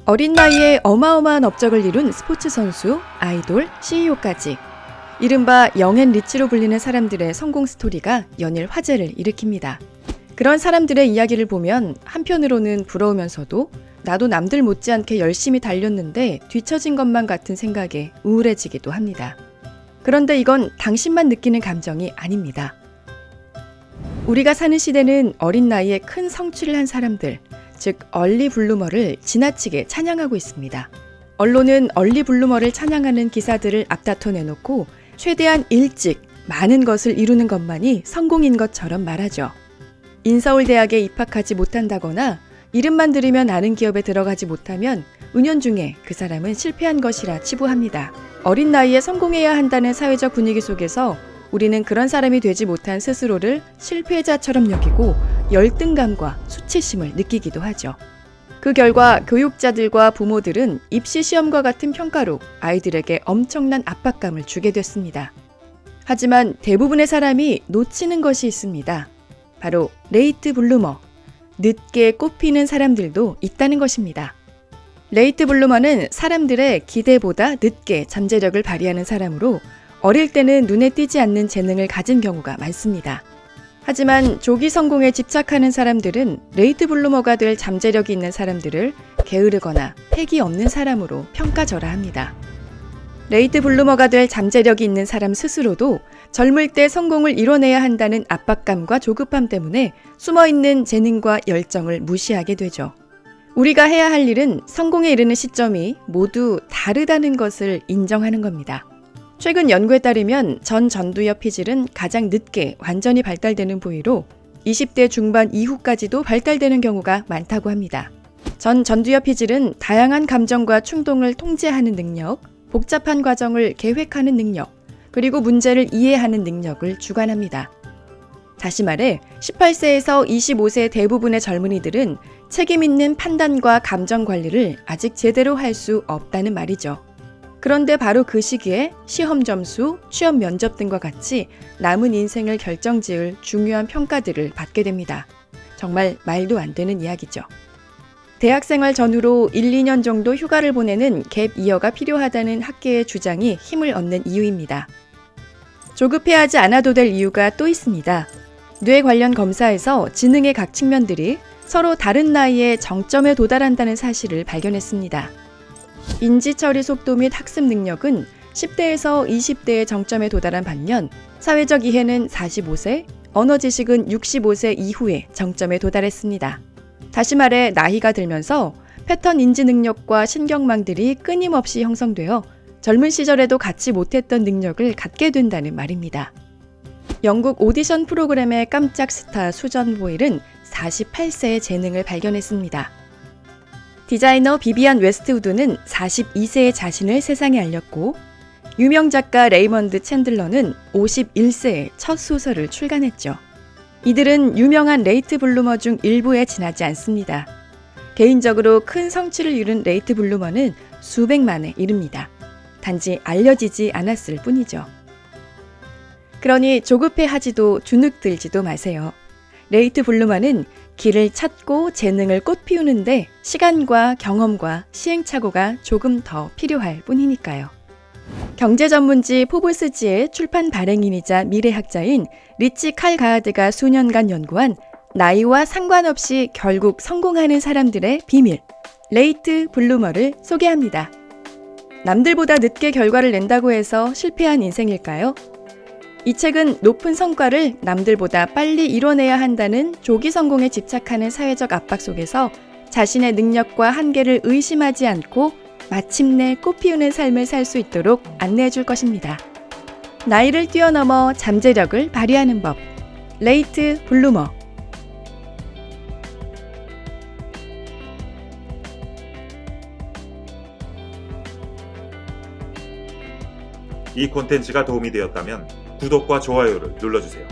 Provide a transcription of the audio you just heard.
어린 나이에 어마어마한 업적을 이룬 스포츠 선수, 아이돌, CEO까지 이른바 영앤리치로 불리는 사람들의 성공 스토리가 연일 화제를 일으킵니다. 그런 사람들의 이야기를 보면 한편으로는 부러우면서도 나도 남들 못지않게 열심히 달렸는데 뒤처진 것만 같은 생각에 우울해지기도 합니다. 그런데 이건 당신만 느끼는 감정이 아닙니다. 우리가 사는 시대는 어린 나이에 큰 성취를 한 사람들, 즉 얼리 블루머를 지나치게 찬양하고 있습니다. 언론은 얼리 블루머를 찬양하는 기사들을 앞다퉈 내놓고 최대한 일찍 많은 것을 이루는 것만이 성공인 것처럼 말하죠. 인서울대학에 입학하지 못한다거나 이름만 들으면 아는 기업에 들어가지 못하면 은연중에 그 사람은 실패한 것이라 치부합니다. 어린 나이에 성공해야 한다는 사회적 분위기 속에서 우리는 그런 사람이 되지 못한 스스로를 실패자처럼 여기고 열등감과 수치심을 느끼기도 하죠. 그 결과 교육자들과 부모들은 입시 시험과 같은 평가로 아이들에게 엄청난 압박감을 주게 됐습니다. 하지만 대부분의 사람이 놓치는 것이 있습니다. 바로 레이트 블루머, 늦게 꽃피는 사람들도 있다는 것입니다. 레이트 블루머는 사람들의 기대보다 늦게 잠재력을 발휘하는 사람으로 어릴 때는 눈에 띄지 않는 재능을 가진 경우가 많습니다. 하지만 조기 성공에 집착하는 사람들은 레이트 블루머가 될 잠재력이 있는 사람들을 게으르거나 패기 없는 사람으로 평가절하합니다. 레이트 블루머가 될 잠재력이 있는 사람 스스로도 젊을 때 성공을 이뤄내야 한다는 압박감과 조급함 때문에 숨어있는 재능과 열정을 무시하게 되죠. 우리가 해야 할 일은 성공에 이르는 시점이 모두 다르다는 것을 인정하는 겁니다. 최근 연구에 따르면 전두엽 피질은 가장 늦게 완전히 발달되는 부위로 20대 중반 이후까지도 발달되는 경우가 많다고 합니다. 전두엽 피질은 다양한 감정과 충동을 통제하는 능력, 복잡한 과정을 계획하는 능력, 그리고 문제를 이해하는 능력을 주관합니다. 다시 말해 18세에서 25세 대부분의 젊은이들은 책임 있는 판단과 감정 관리를 아직 제대로 할 수 없다는 말이죠. 그런데 바로 그 시기에 시험 점수, 취업 면접 등과 같이 남은 인생을 결정지을 중요한 평가들을 받게 됩니다. 정말 말도 안 되는 이야기죠. 대학생활 전후로 1, 2년 정도 휴가를 보내는 갭 이어가 필요하다는 학계의 주장이 힘을 얻는 이유입니다. 조급해하지 않아도 될 이유가 또 있습니다. 뇌 관련 검사에서 지능의 각 측면들이 서로 다른 나이에 정점에 도달한다는 사실을 발견했습니다. 인지 처리 속도 및 학습 능력은 10대에서 20대의 정점에 도달한 반면 사회적 이해는 45세, 언어 지식은 65세 이후에 정점에 도달했습니다. 다시 말해 나이가 들면서 패턴 인지 능력과 신경망들이 끊임없이 형성되어 젊은 시절에도 갖지 못했던 능력을 갖게 된다는 말입니다. 영국 오디션 프로그램의 깜짝 스타 수전 보일은 48세의 재능을 발견했습니다. 디자이너 비비안 웨스트우드는 42세의 자신을 세상에 알렸고 유명 작가 레이먼드 챈들러는 51세에 첫 소설을 출간했죠. 이들은 유명한 레이트 블루머 중 일부에 지나지 않습니다. 개인적으로 큰 성취를 이룬 레이트 블루머는 수백만에 이릅니다. 단지 알려지지 않았을 뿐이죠. 그러니 조급해하지도 주눅들지도 마세요. 레이트 블루머는 길을 찾고 재능을 꽃피우는데 시간과 경험과 시행착오가 조금 더 필요할 뿐이니까요. 경제 전문지 포브스지의 출판 발행인이자 미래학자인 리치 칼가하드가 수년간 연구한 나이와 상관없이 결국 성공하는 사람들의 비밀, 레이트 블루머를 소개합니다. 남들보다 늦게 결과를 낸다고 해서 실패한 인생일까요? 이 책은 높은 성과를 남들보다 빨리 이뤄내야 한다는 조기 성공에 집착하는 사회적 압박 속에서 자신의 능력과 한계를 의심하지 않고 마침내 꽃피우는 삶을 살 수 있도록 안내해 줄 것입니다. 나이를 뛰어넘어 잠재력을 발휘하는 법, 레이트 블루머. 이 콘텐츠가 도움이 되었다면 구독과 좋아요를 눌러주세요.